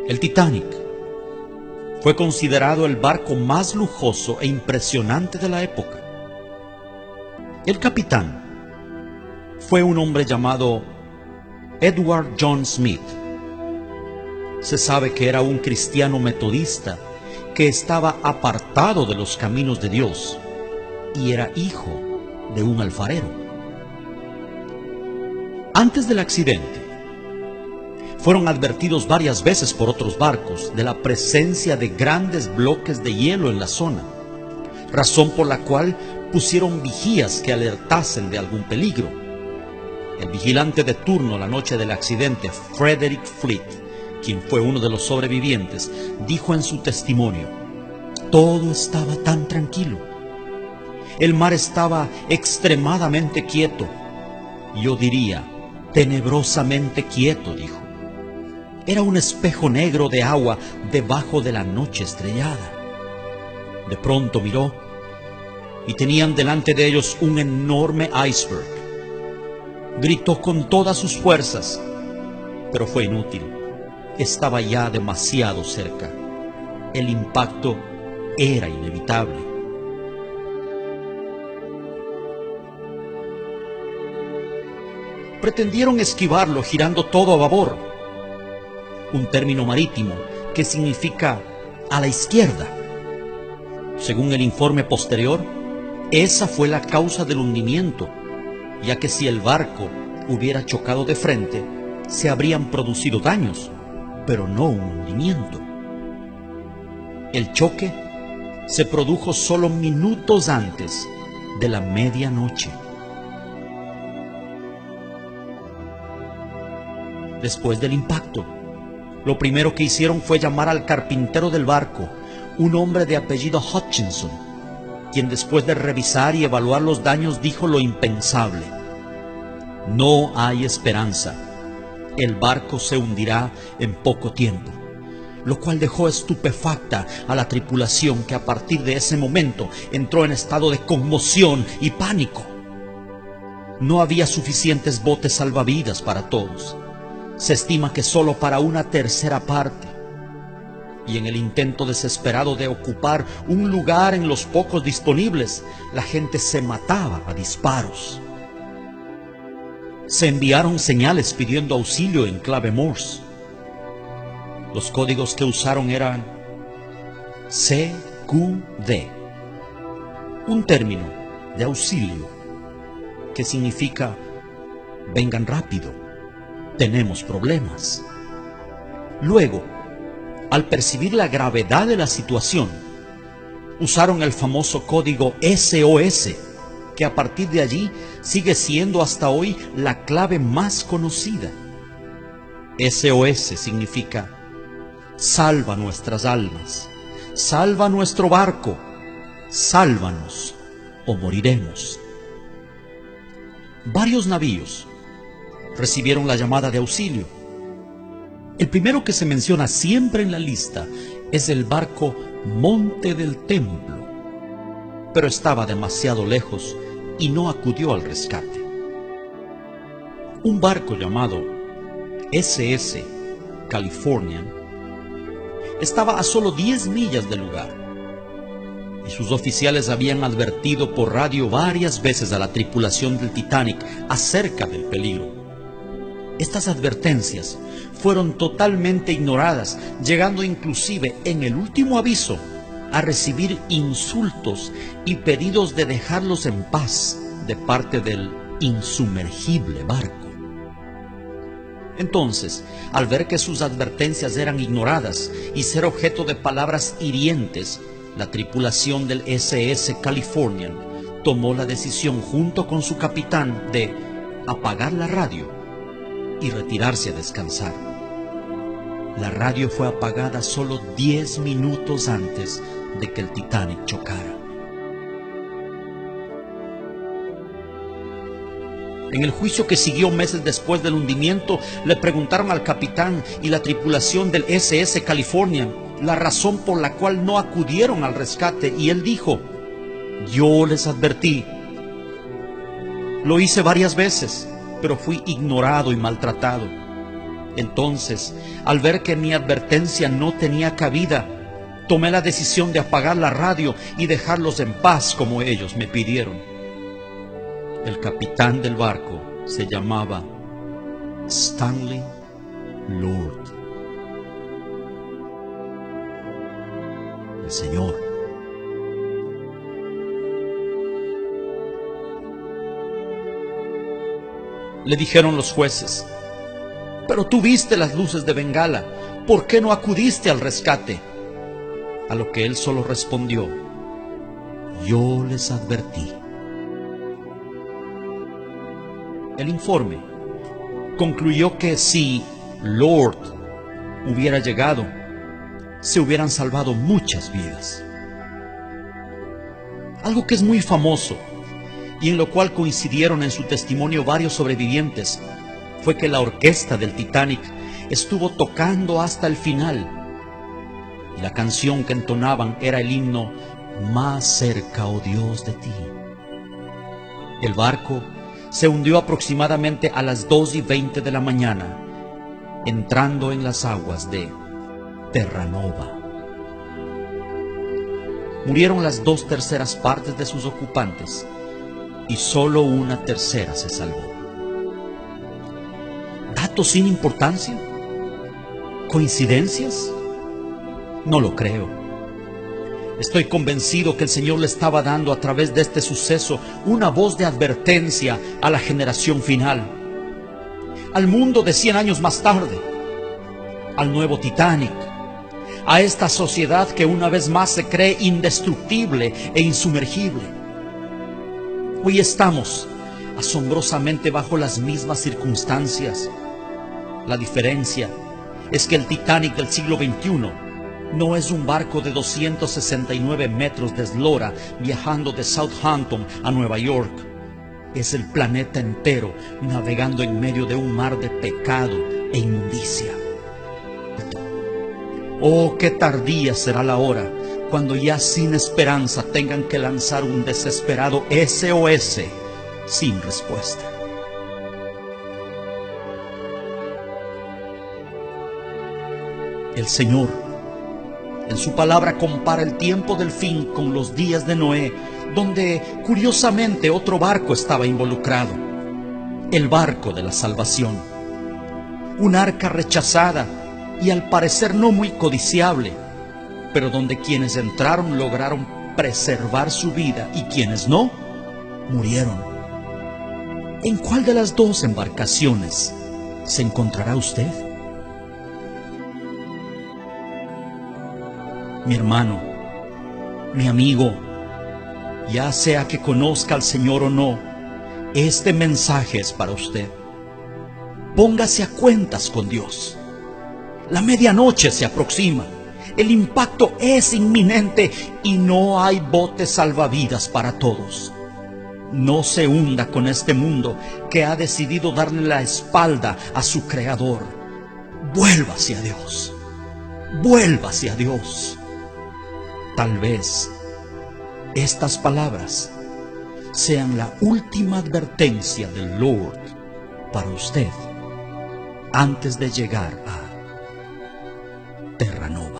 El Titanic fue considerado el barco más lujoso e impresionante de la época. El capitán fue un hombre llamado Edward John Smith. Se sabe que era un cristiano metodista que estaba apartado de los caminos de Dios y era hijo de un alfarero. Antes del accidente, fueron advertidos varias veces por otros barcos de la presencia de grandes bloques de hielo en la zona, razón por la cual pusieron vigías que alertasen de algún peligro. El vigilante de turno la noche del accidente, Frederick Fleet, quien fue uno de los sobrevivientes, dijo en su testimonio: todo estaba tan tranquilo. El mar estaba extremadamente quieto. Yo diría, tenebrosamente quieto, dijo. Era un espejo negro de agua debajo de la noche estrellada. De pronto miró y tenían delante de ellos un enorme iceberg. Gritó con todas sus fuerzas, pero fue inútil. Estaba ya demasiado cerca. El impacto era inevitable. Pretendieron esquivarlo girando todo a babor, un término marítimo que significa a la izquierda. Según el informe posterior, esa fue la causa del hundimiento, ya que si el barco hubiera chocado de frente, se habrían producido daños, pero no un hundimiento. El choque se produjo solo minutos antes de la medianoche. Después del impacto, lo primero que hicieron fue llamar al carpintero del barco, un hombre de apellido Hutchinson, quien después de revisar y evaluar los daños dijo lo impensable: no hay esperanza, el barco se hundirá en poco tiempo, lo cual dejó estupefacta a la tripulación, que a partir de ese momento entró en estado de conmoción y pánico. No había suficientes botes salvavidas para todos. Se estima que solo para una tercera parte. Y en el intento desesperado de ocupar un lugar en los pocos disponibles, la gente se mataba a disparos. Se enviaron señales pidiendo auxilio en clave Morse. Los códigos que usaron eran CQD, un término de auxilio que significa vengan rápido, tenemos problemas. Luego, al percibir la gravedad de la situación, usaron el famoso código SOS, que a partir de allí sigue siendo hasta hoy la clave más conocida. SOS significa salva nuestras almas, salva nuestro barco, sálvanos o moriremos. Varios navíos recibieron la llamada de auxilio. El primero que se menciona siempre en la lista es el barco Monte del Templo, pero estaba demasiado lejos y no acudió al rescate. Un barco llamado SS Californian estaba a solo 10 millas del lugar, y sus oficiales habían advertido por radio varias veces a la tripulación del Titanic acerca del peligro. Estas advertencias fueron totalmente ignoradas, llegando inclusive en el último aviso a recibir insultos y pedidos de dejarlos en paz de parte del insumergible barco. Entonces, al ver que sus advertencias eran ignoradas y ser objeto de palabras hirientes, la tripulación del SS Californian tomó la decisión junto con su capitán de apagar la radio y retirarse a descansar. La radio fue apagada solo 10 minutos antes de que el Titanic chocara. En el juicio que siguió meses después del hundimiento, le preguntaron al capitán y la tripulación del SS Californian la razón por la cual no acudieron al rescate, y él dijo: yo les advertí. Lo hice varias veces, pero fui ignorado y maltratado. Entonces, al ver que mi advertencia no tenía cabida, tomé la decisión de apagar la radio y dejarlos en paz como ellos me pidieron. El capitán del barco se llamaba Stanley Lord. El Señor. Le dijeron los jueces: pero tú viste las luces de Bengala, ¿por qué no acudiste al rescate? A lo que él solo respondió: yo les advertí. El informe concluyó que si Lord hubiera llegado, se hubieran salvado muchas vidas. Algo que es muy famoso y en lo cual coincidieron en su testimonio varios sobrevivientes fue que la orquesta del Titanic estuvo tocando hasta el final, y la canción que entonaban era el himno Más cerca, oh Dios, de ti. El barco se hundió aproximadamente a las 2:20 de la mañana, entrando en las aguas de Terranova. Murieron las 2/3 partes de sus ocupantes y solo 1/3 se salvó. ¿Datos sin importancia? ¿Coincidencias? No lo creo. Estoy convencido que el Señor le estaba dando a través de este suceso una voz de advertencia a la generación final, al mundo de 100 años más tarde, al nuevo Titanic, a esta sociedad que una vez más se cree indestructible e insumergible. Hoy estamos asombrosamente bajo las mismas circunstancias. La diferencia es que el Titanic del siglo XXI no es un barco de 269 metros de eslora viajando de Southampton a Nueva York. Es el planeta entero navegando en medio de un mar de pecado e inmundicia. Oh, qué tardía será la hora cuando ya sin esperanza tengan que lanzar un desesperado SOS sin respuesta. El Señor, en su palabra, compara el tiempo del fin con los días de Noé, donde curiosamente otro barco estaba involucrado, el barco de la salvación. Un arca rechazada y al parecer no muy codiciable, pero donde quienes entraron lograron preservar su vida y quienes no, murieron. ¿En cuál de las dos embarcaciones se encontrará usted? Mi hermano, mi amigo, ya sea que conozca al Señor o no, este mensaje es para usted. Póngase a cuentas con Dios. La medianoche se aproxima, el impacto es inminente y no hay botes salvavidas para todos. No se hunda con este mundo que ha decidido darle la espalda a su Creador. Vuélvase a Dios, vuélvase a Dios. Tal vez estas palabras sean la última advertencia del Lord para usted antes de llegar a Terranova.